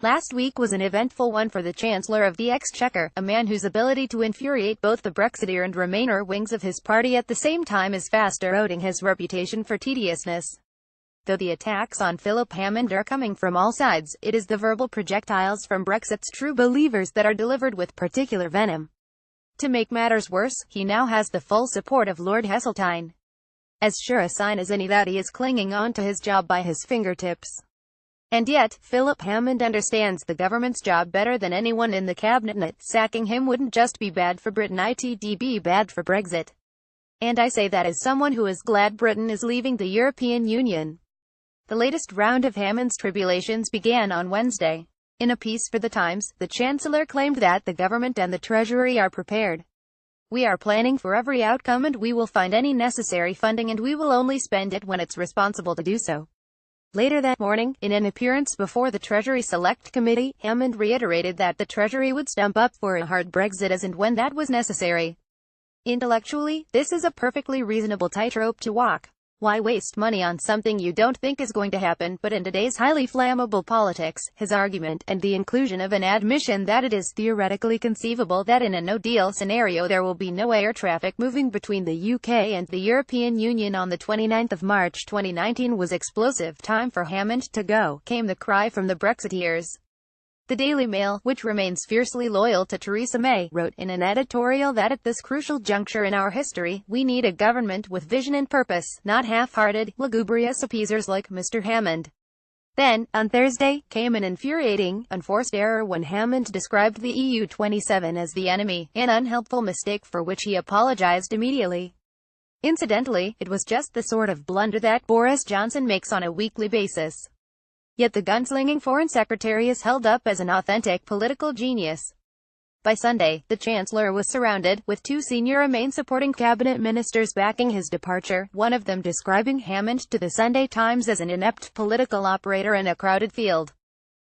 Last week was an eventful one for the Chancellor of the Exchequer, a man whose ability to infuriate both the Brexiteer and Remainer wings of his party at the same time is fast eroding his reputation for tediousness. Though the attacks on Philip Hammond are coming from all sides, it is the verbal projectiles from Brexit's true believers that are delivered with particular venom. To make matters worse, he now has the full support of Lord Heseltine. As sure a sign as any that he is clinging on to his job by his fingertips. And yet, Philip Hammond understands the government's job better than anyone in the cabinet, and sacking him wouldn't just be bad for Britain, it'd be bad for Brexit. And I say that as someone who is glad Britain is leaving the European Union. The latest round of Hammond's tribulations began on Wednesday. In a piece for The Times, the Chancellor claimed that the government and the Treasury are prepared. "We are planning for every outcome and we will find any necessary funding and we will only spend it when it's responsible to do so." Later that morning, in an appearance before the Treasury Select Committee, Hammond reiterated that the Treasury would stump up for a hard Brexit as and when that was necessary. Intellectually, this is a perfectly reasonable tightrope to walk. Why waste money on something you don't think is going to happen? But in today's highly flammable politics, his argument, and the inclusion of an admission that it is theoretically conceivable that in a no-deal scenario there will be no air traffic moving between the UK and the European Union on the 29th of March 2019 was explosive. "Time for Hammond to go," came the cry from the Brexiteers. The Daily Mail, which remains fiercely loyal to Theresa May, wrote in an editorial that at this crucial juncture in our history, we need a government with vision and purpose, not half-hearted, lugubrious appeasers like Mr. Hammond. Then, on Thursday, came an infuriating, unforced error when Hammond described the EU27 as the enemy, an unhelpful mistake for which he apologized immediately. Incidentally, it was just the sort of blunder that Boris Johnson makes on a weekly basis. Yet the gunslinging Foreign Secretary is held up as an authentic political genius. By Sunday, the Chancellor was surrounded, with two senior Remain supporting cabinet ministers backing his departure, one of them describing Hammond to the Sunday Times as an inept political operator in a crowded field.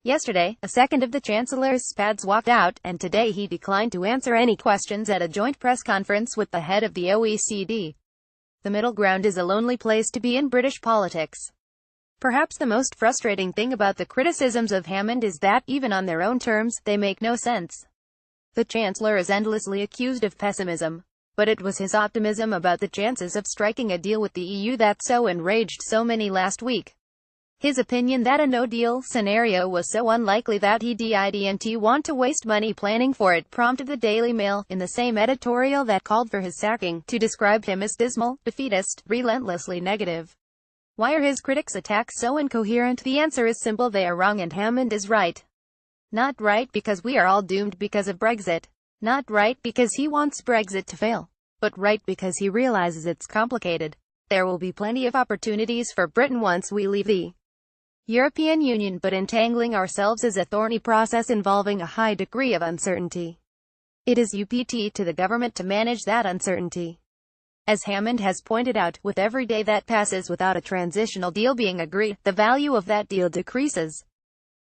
Yesterday, a second of the Chancellor's spads walked out, and today he declined to answer any questions at a joint press conference with the head of the OECD. The middle ground is a lonely place to be in British politics. Perhaps the most frustrating thing about the criticisms of Hammond is that, even on their own terms, they make no sense. The Chancellor is endlessly accused of pessimism. But it was his optimism about the chances of striking a deal with the EU that so enraged so many last week. His opinion that a no-deal scenario was so unlikely that he didn't want to waste money planning for it prompted the Daily Mail, in the same editorial that called for his sacking, to describe him as dismal, defeatist, relentlessly negative. Why are his critics' attacks so incoherent? The answer is simple: they are wrong and Hammond is right. Not right because we are all doomed because of Brexit. Not right because he wants Brexit to fail. But right because he realizes it's complicated. There will be plenty of opportunities for Britain once we leave the European Union, but entangling ourselves is a thorny process involving a high degree of uncertainty. It is UPT to the government to manage that uncertainty. As Hammond has pointed out, with every day that passes without a transitional deal being agreed, the value of that deal decreases.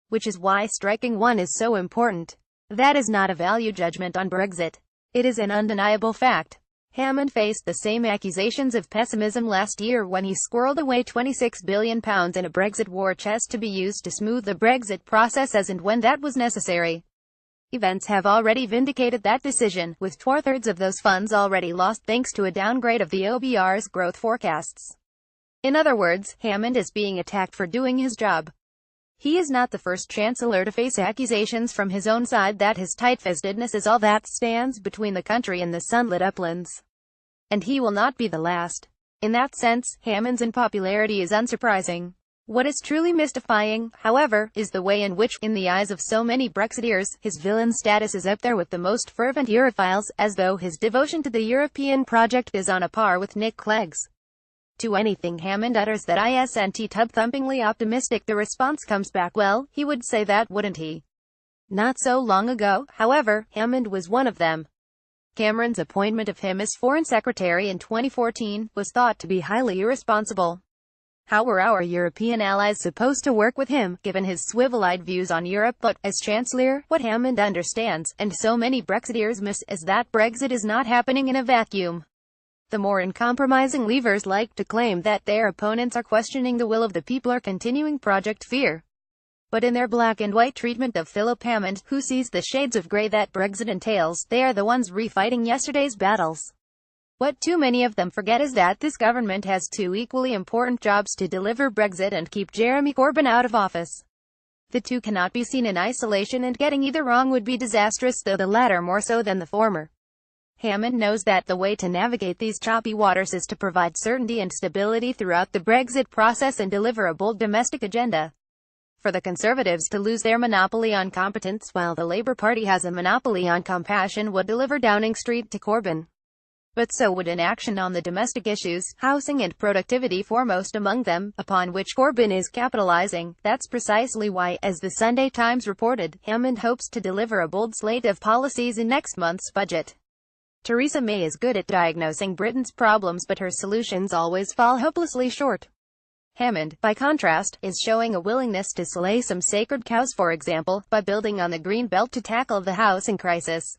Which is why striking one is so important. That is not a value judgment on Brexit. It is an undeniable fact. Hammond faced the same accusations of pessimism last year when he squirreled away £26 billion in a Brexit war chest to be used to smooth the Brexit process as and when that was necessary. Events have already vindicated that decision, with 2/3 of those funds already lost thanks to a downgrade of the OBR's growth forecasts. In other words, Hammond is being attacked for doing his job. He is not the first Chancellor to face accusations from his own side that his tight-fistedness is all that stands between the country and the sunlit uplands. And he will not be the last. In that sense, Hammond's unpopularity is unsurprising. What is truly mystifying, however, is the way in which, in the eyes of so many Brexiteers, his villain status is up there with the most fervent Europhiles, as though his devotion to the European project is on a par with Nick Clegg's. To anything Hammond utters that isn't tub-thumpingly optimistic, the response comes back, well, he would say that, wouldn't he? Not so long ago, however, Hammond was one of them. Cameron's appointment of him as Foreign Secretary in 2014 was thought to be highly irresponsible. How were our European allies supposed to work with him, given his swivel-eyed views on Europe? But, as Chancellor, what Hammond understands, and so many Brexiteers miss, is that Brexit is not happening in a vacuum. The more uncompromising leavers like to claim that their opponents are questioning the will of the people or continuing Project Fear. But in their black and white treatment of Philip Hammond, who sees the shades of grey that Brexit entails, they are the ones refighting yesterday's battles. What too many of them forget is that this government has two equally important jobs: to deliver Brexit and keep Jeremy Corbyn out of office. The two cannot be seen in isolation, and getting either wrong would be disastrous, though the latter more so than the former. Hammond knows that the way to navigate these choppy waters is to provide certainty and stability throughout the Brexit process and deliver a bold domestic agenda. For the Conservatives to lose their monopoly on competence, while the Labour Party has a monopoly on compassion, would deliver Downing Street to Corbyn. But so would inaction on the domestic issues, housing and productivity foremost among them, upon which Corbyn is capitalising. That's precisely why, as the Sunday Times reported, Hammond hopes to deliver a bold slate of policies in next month's budget. Theresa May is good at diagnosing Britain's problems, but her solutions always fall hopelessly short. Hammond, by contrast, is showing a willingness to slay some sacred cows, for example, by building on the Green Belt to tackle the housing crisis.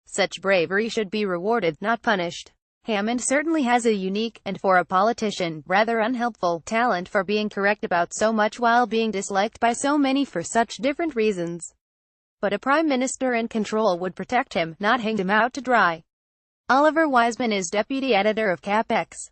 Such bravery should be rewarded, not punished. Hammond certainly has a unique, and for a politician, rather unhelpful, talent for being correct about so much while being disliked by so many for such different reasons. But a Prime Minister in control would protect him, not hang him out to dry. Oliver Wiseman is deputy editor of CapX.